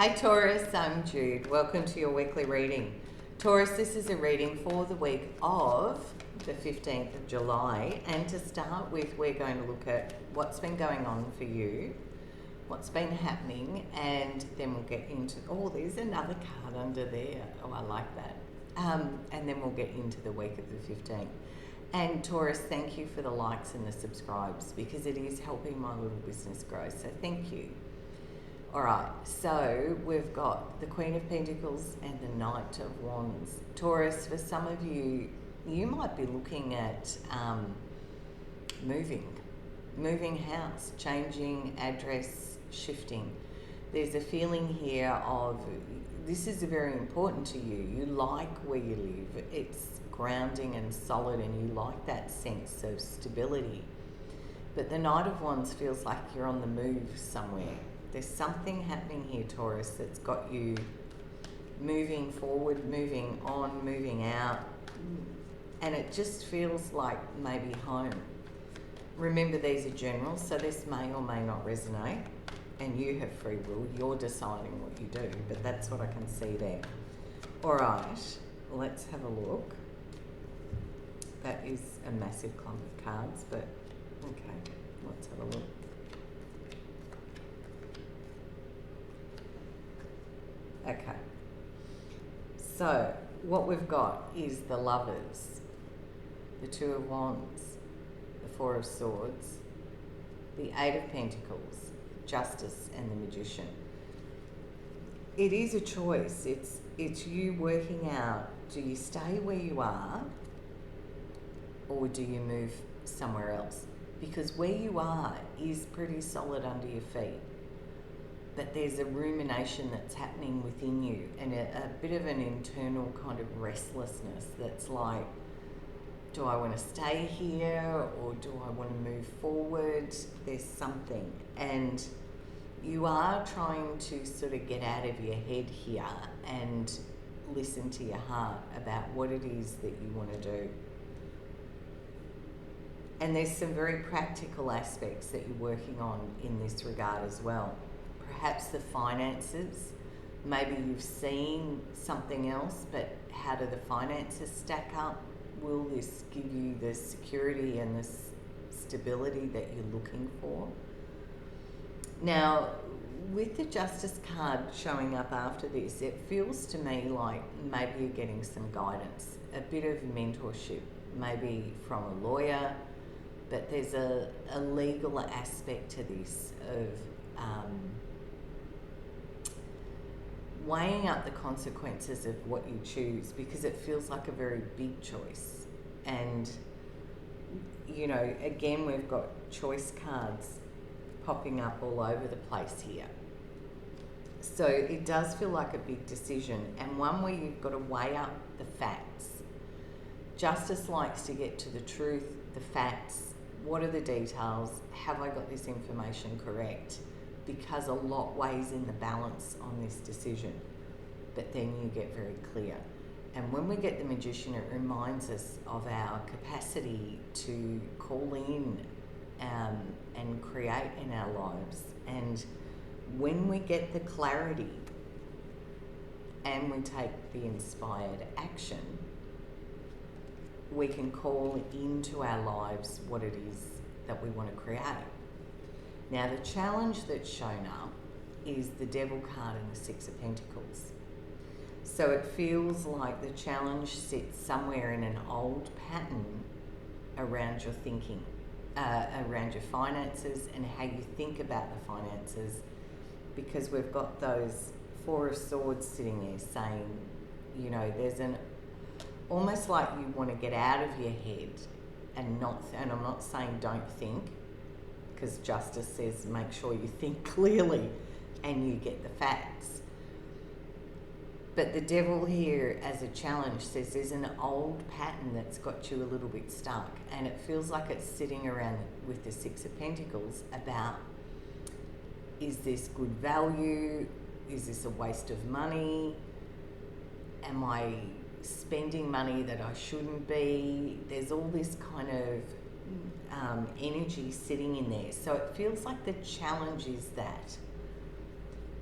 Hey Taurus, I'm Jude. Welcome to your weekly reading. Taurus, this is a reading for the week of the 15th of July. And to start with, we're going to look at what's been going on for you, what's been happening, and then we'll get into, oh, there's another card under there. Oh, I like that. And then we'll get into the week of the 15th. And Taurus, thank you for the likes and the subscribes because it is helping my little business grow. So thank you. All right, so we've got the Queen of Pentacles and the Knight of Wands. Taurus, for some of you, you might be looking at moving house, changing address, shifting. There's a feeling here of this is very important to you. You like where you live. It's grounding and solid and you like that sense of stability. But the Knight of Wands feels like you're on the move somewhere. There's something happening here, Taurus, that's got you moving forward, moving on, moving out. And it just feels like maybe home. Remember, these are general, so this may or may not resonate. And you have free will. You're deciding what you do, but that's what I can see there. All right, let's have a look. That is a massive clump of cards, but okay, let's have a look. Okay, so what we've got is the Lovers, the Two of Wands, the Four of Swords, the Eight of Pentacles, Justice, and the Magician. It is a choice. It's you working out, do you stay where you are or do you move somewhere else? Because where you are is pretty solid under your feet. But there's a rumination that's happening within you and a bit of an internal kind of restlessness that's like, do I want to stay here or do I want to move forward? There's something. And you are trying to sort of get out of your head here and listen to your heart about what it is that you want to do. And there's some very practical aspects that you're working on in this regard as well. Perhaps the finances, maybe you've seen something else, but how do the finances stack up? Will this give you the security and the stability that you're looking for? Now, with the Justice card showing up after this, it feels to me like maybe you're getting some guidance, a bit of mentorship, maybe from a lawyer, but there's a legal aspect to this of weighing up the consequences of what you choose because it feels like a very big choice. And, you know, again, we've got choice cards popping up all over the place here. So it does feel like a big decision and one where you've got to weigh up the facts. Justice likes to get to the truth, the facts. What are the details? Have I got this information correct? Because a lot weighs in the balance on this decision, but then you get very clear. And when we get the Magician, it reminds us of our capacity to call in and create in our lives. And when we get the clarity and we take the inspired action, we can call into our lives what it is that we want to create. Now, the challenge that's shown up is the Devil card and the Six of Pentacles. So it feels like the challenge sits somewhere in an old pattern around your thinking, around your finances and how you think about the finances, because we've got those Four of Swords sitting there saying, you know, there's an almost like you want to get out of your head and not, and I'm not saying don't think, because Justice says make sure you think clearly and you get the facts. But the Devil here as a challenge says there's an old pattern that's got you a little bit stuck, and it feels like it's sitting around with the Six of Pentacles about, is this good value? Is this a waste of money? Am I spending money that I shouldn't be? There's all this kind of energy sitting in there. So it feels like the challenge is that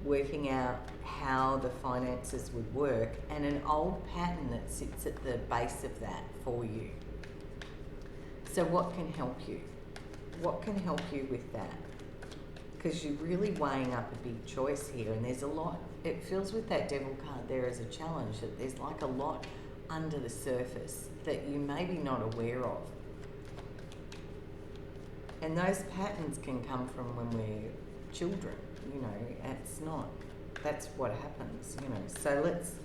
working out how the finances would work, and an old pattern that sits at the base of that for you. So what can help you? What can help you with that? Because you're really weighing up a big choice here, and there's a lot. It feels with that devil card there as a challenge that there's like a lot under the surface that you may be not aware of. And those patterns can come from when we're children, you know, it's not, that's what happens, you know. So let's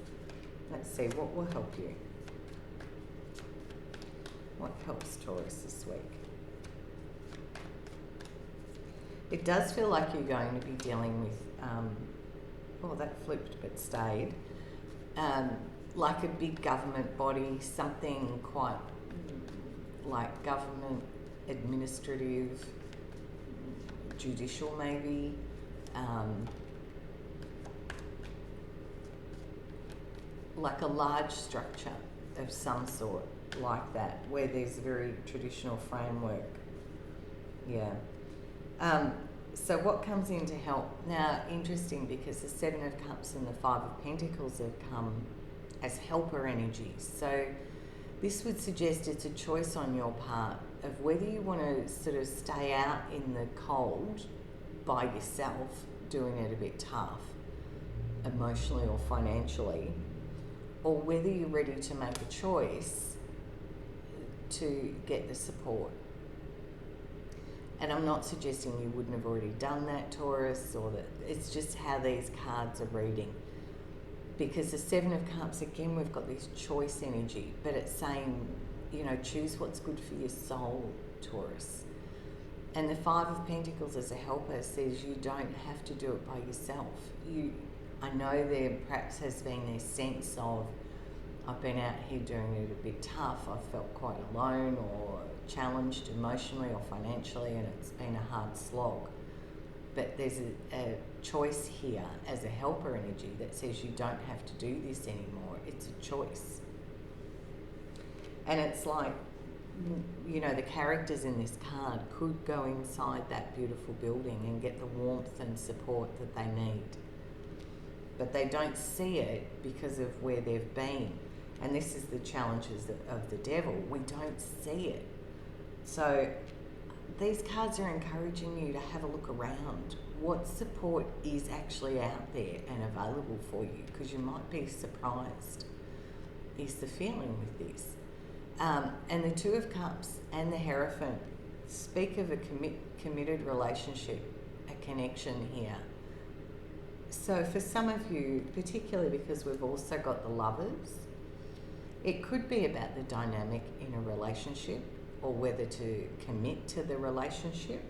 see what will help you. What helps Taurus this week? It does feel like you're going to be dealing with, oh, that flipped but stayed, like a big government body, something quite like government, administrative, judicial maybe, like a large structure of some sort like that, where there's a very traditional framework. Yeah. So what comes in to help? Now, interesting, because the Seven of Cups and the Five of Pentacles have come as helper energies. So this would suggest it's a choice on your part of whether you want to sort of stay out in the cold by yourself, doing it a bit tough, emotionally or financially, or whether you're ready to make a choice to get the support. And I'm not suggesting you wouldn't have already done that, Taurus, or that it's just how these cards are reading. Because the Seven of Cups, again, we've got this choice energy, but it's saying, you know, choose what's good for your soul, Taurus. And the Five of Pentacles as a helper says you don't have to do it by yourself. I know there perhaps has been this sense of, I've been out here doing it a bit tough, I've felt quite alone or challenged emotionally or financially, and it's been a hard slog. But there's a choice here as a helper energy that says you don't have to do this anymore. It's a choice. And it's like, you know, the characters in this card could go inside that beautiful building and get the warmth and support that they need. But they don't see it because of where they've been. And this is the challenges of the devil. We don't see it. So these cards are encouraging you to have a look around. What support is actually out there and available for you? Because you might be surprised, is the feeling with this. And the Two of Cups and the Hierophant speak of a committed relationship, a connection here. So for some of you, particularly because we've also got the Lovers, it could be about the dynamic in a relationship or whether to commit to the relationship.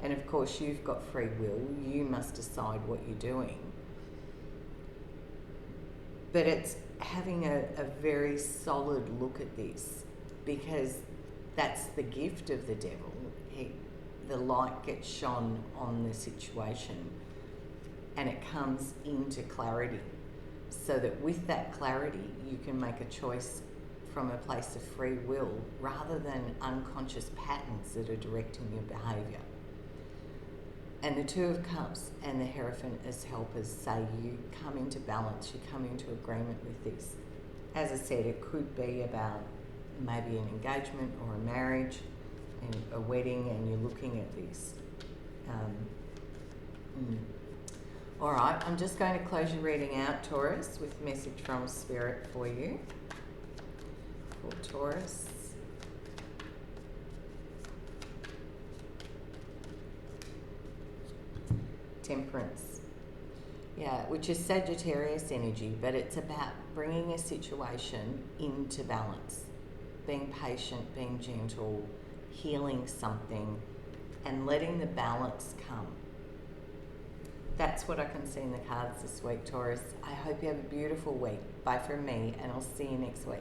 And of course, you've got free will. You must decide what you're doing. But it's having a very solid look at this, because that's the gift of the devil. The light gets shone on the situation and it comes into clarity, so that with that clarity you can make a choice from a place of free will rather than unconscious patterns that are directing your behaviour. And the Two of Cups and the Hierophant as helpers say you come into balance, you come into agreement with this. As I said, it could be about maybe an engagement or a marriage and a wedding, and you're looking at this. All right, I'm just going to close your reading out, Taurus, with a message from Spirit for you. For Taurus. Temperance. Yeah, which is Sagittarius energy, but it's about bringing a situation into balance. Being patient, being gentle, healing something, and letting the balance come. That's what I can see in the cards this week, Taurus. I hope you have a beautiful week. Bye from me, and I'll see you next week.